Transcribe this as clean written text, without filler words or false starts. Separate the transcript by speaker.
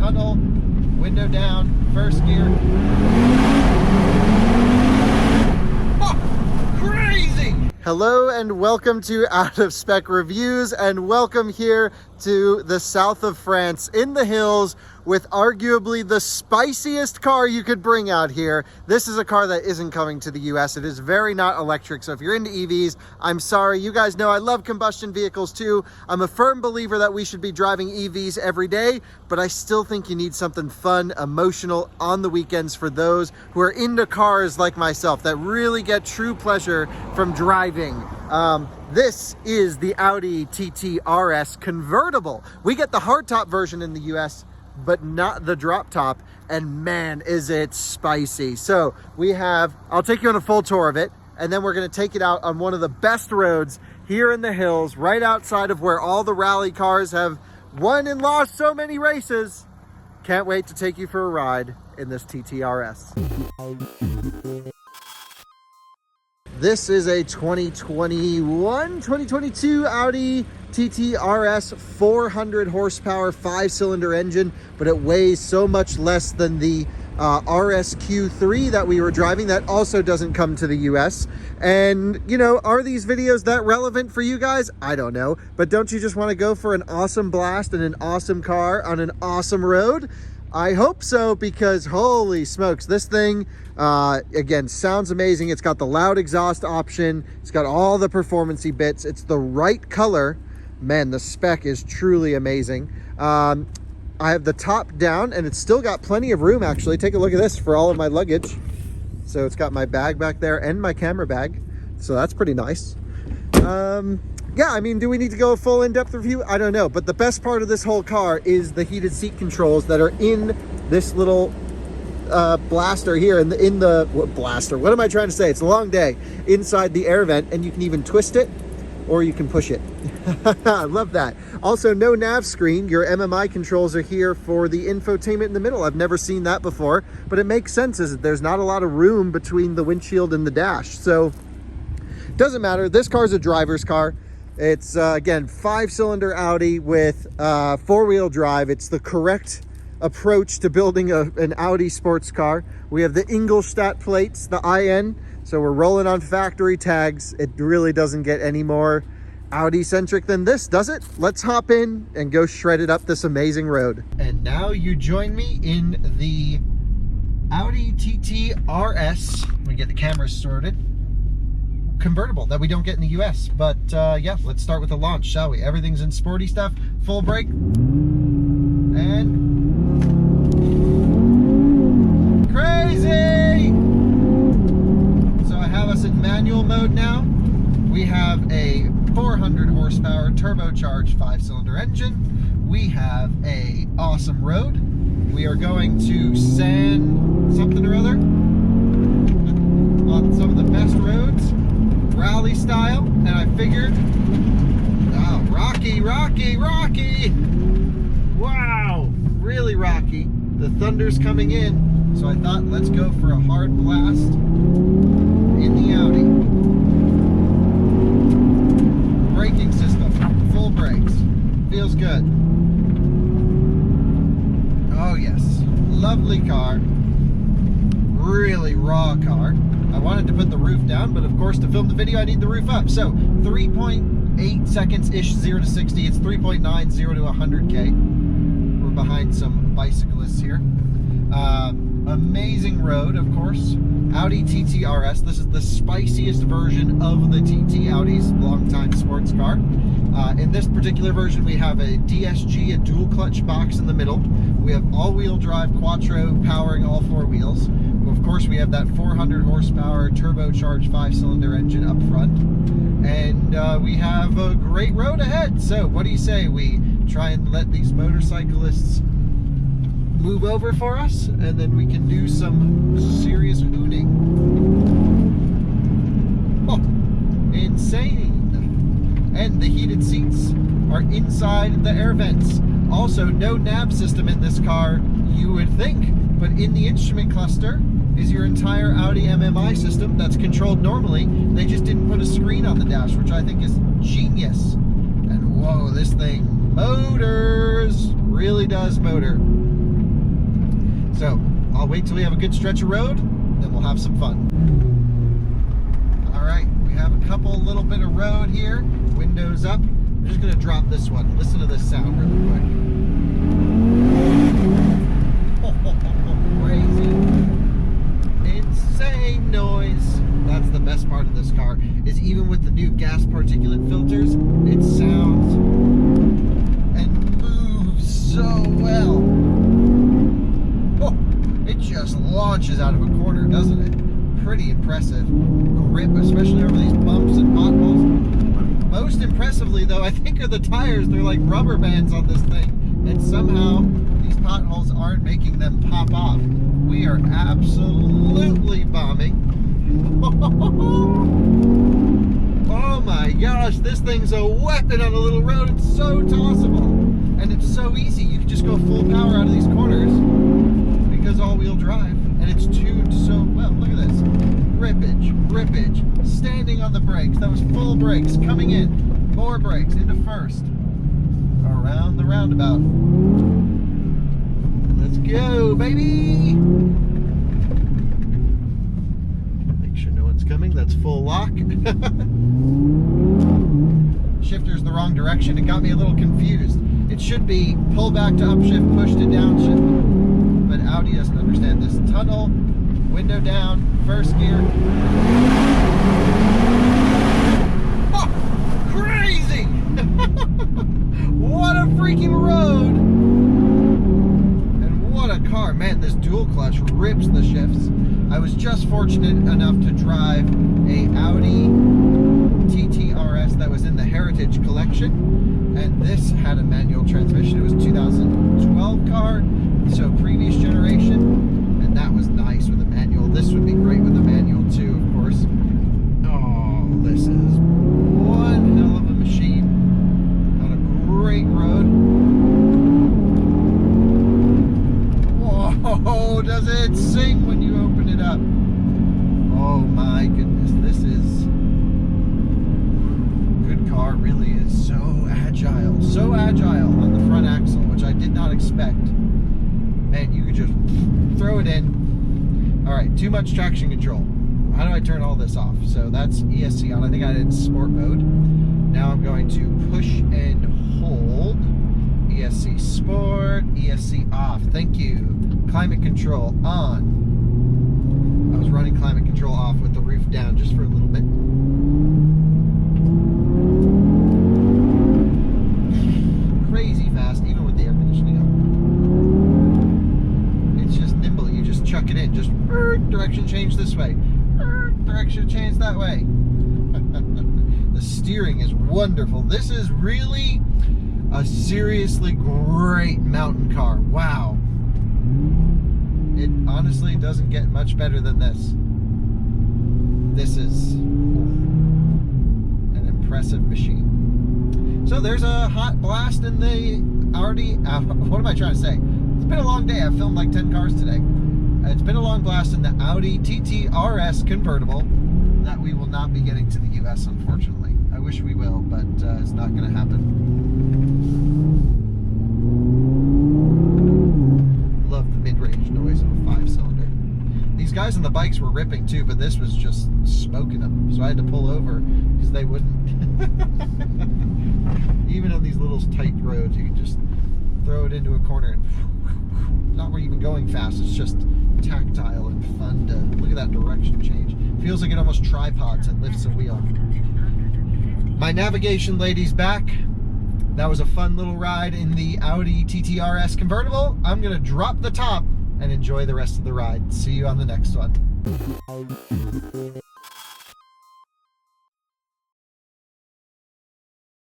Speaker 1: tunnel, window down, first gear. Oh, crazy! Hello and welcome to Out of Spec Reviews, and welcome here to the south of France in the hills with arguably the spiciest car you could bring out here. This is a car that isn't coming to the US. It is very not electric, so if you're into EVs, I'm sorry. You guys know I love combustion vehicles too. I'm a firm believer that we should be driving EVs every day, but I still think you need something fun, emotional on the weekends for those who are into cars like myself that really get true pleasure from driving. This is the Audi TT RS convertible. We get the hardtop version in the US, but not the drop top, and man, is it spicy. So we have, I'll take you on a full tour of it, and then we're gonna take it out on one of the best roads here in the hills, right outside of where all the rally cars have won and lost so many races. Can't wait to take you for a ride in this TT RS. This is a 2022 Audi TT RS 400 horsepower 5-cylinder engine, but it weighs so much less than the RS Q3 that we were driving that also doesn't come to the US. And you know, are these videos that relevant for you guys? I don't know, but don't you just want to go for an awesome blast in an awesome car on an awesome road? I hope so, because holy smokes, this thing again sounds amazing. It's got the loud exhaust option, it's got all the performance-y bits, it's the right color. Man, the spec is truly amazing. I have the top down, and it's still got plenty of room. Actually, take a look at this for all of my luggage. So it's got my bag back there and my camera bag, so that's pretty nice. Yeah, I mean, do we need to go a full in-depth review? I don't know, but the best part of this whole car is the heated seat controls that are in this little blaster here, in the blaster, what am I trying to say? It's a long day. Inside the air vent, and you can even twist it or you can push it. I love that. Also, no nav screen. Your MMI controls are here for the infotainment in the middle. I've never seen that before, but it makes sense as there's not a lot of room between the windshield and the dash. So doesn't matter. This car is a driver's car. It's again 5-cylinder Audi with 4-wheel drive. It's the correct approach to building an Audi sports car. We have the Ingolstadt plates, the IN, so we're rolling on factory tags. It really doesn't get any more Audi centric than this, does it? Let's hop in and go shred it up this amazing road. And now you join me in the Audi TT RS. Let me get the cameras sorted. Convertible that we don't get in the US, but yeah, let's start with the launch, shall we? Everything's in sporty stuff. Full brake, and crazy. So I have us in manual mode now. We have a 400 horsepower turbocharged 5-cylinder engine. We have a awesome road. We are going to sand something or other on some of the best roads, rally style, and I figured, oh, rocky. Wow, really rocky. The thunder's coming in, so I thought, let's go for a hard blast in the Audi. Braking system, full brakes, feels good. Oh yes, lovely car, really raw car. I wanted to put the roof down, but of course to film the video I need the roof up. So 3.8 seconds-ish 0 to 60. It's 3.9 0 to 100K. We're behind some bicyclists here. Amazing road, of course. Audi TT RS. This is the spiciest version of the TT, Audi's longtime sports car. In this particular version, we have a DSG, a dual clutch box in the middle. We have all-wheel drive quattro powering all 4 wheels. Of course, we have that 400 horsepower turbocharged 5-cylinder engine up front. And we have a great road ahead. So what do you say we try and let these motorcyclists move over for us, and then we can do some serious hooning. Oh, insane. And the heated seats are inside the air vents. Also, no nav system in this car, you would think, but in the instrument cluster is your entire Audi MMI system that's controlled normally. They just didn't put a screen on the dash, which I think is genius. And whoa, this thing motors, really does motor. So I'll wait till we have a good stretch of road, then we'll have some fun. All right, we have a little bit of road here, windows up. I'm just gonna drop this one. Listen to this sound really quick. Crazy, insane noise. That's the best part of this car, is even with the new gas particulate filters, it sounds and moves so well. Oh, it just launches out of a corner, doesn't it? Pretty impressive grip, especially over these bumps and potholes. Most impressively though, I think, are the tires. They're like rubber bands on this thing, and somehow these potholes aren't making them pop off. We are absolutely bombing. Oh my gosh, this thing's a weapon on a little road. It's so tossable, and it's so easy. You can just go full power out of these corners because all-wheel drive, and it's tuned so well. Look at this. Rippage, standing on the brakes. That was full brakes, coming in, more brakes, into first, around the roundabout. Let's go, baby! Make sure no one's coming. That's full lock. Shifter's the wrong direction. It got me a little confused. It should be pull back to upshift, push to downshift, but Audi doesn't understand this. Tunnel, window down, first gear. Oh, crazy! What a freaking road! And what a car. Man, this dual clutch rips the shifts. I was just fortunate enough to drive a Audi TT RS that was in the Heritage Collection, and this had a manual transmission. It was a 2012 car, so previous generation, and that was nice with a manual. This would be great with a manual too, of course. Oh, this is one hell of a machine on a great road. Whoa, does it sing when you open it up? Oh my goodness, this is good car. Really is so agile on the front axle, which I did not expect. Man, you could just throw it in. All right, too much traction control. How do I turn all this off? So that's ESC on. I think I did sport mode. Now I'm going to push and hold. ESC sport, ESC off. Thank you. Climate control on. I was running climate control off with the roof down just for a little bit. Crazy fast, even with the air conditioning up. It's just nimble. You just chuck it in. Just direction change this way. Direction change that way. The steering is wonderful. This is really a seriously great mountain car. Wow. It honestly doesn't get much better than this. This is an impressive machine. So there's a hot blast in the Audi. What am I trying to say? It's been a long day. I've filmed like 10 cars today. It's been a long blast in the Audi TT RS convertible that we will not be getting to the US, unfortunately. I wish we will, but it's not going to happen. Love the mid-range noise of a 5-cylinder. These guys on the bikes were ripping too, but this was just smoking them. So I had to pull over because they wouldn't. Even on these little tight roads, you can just throw it into a corner and not even going fast. It's just tactile and fun to look at that direction change. Feels like it almost tripods and lifts a wheel. My navigation lady's back. That was a fun little ride in the Audi TT RS convertible. I'm gonna drop the top and enjoy the rest of the ride. See you on the next one.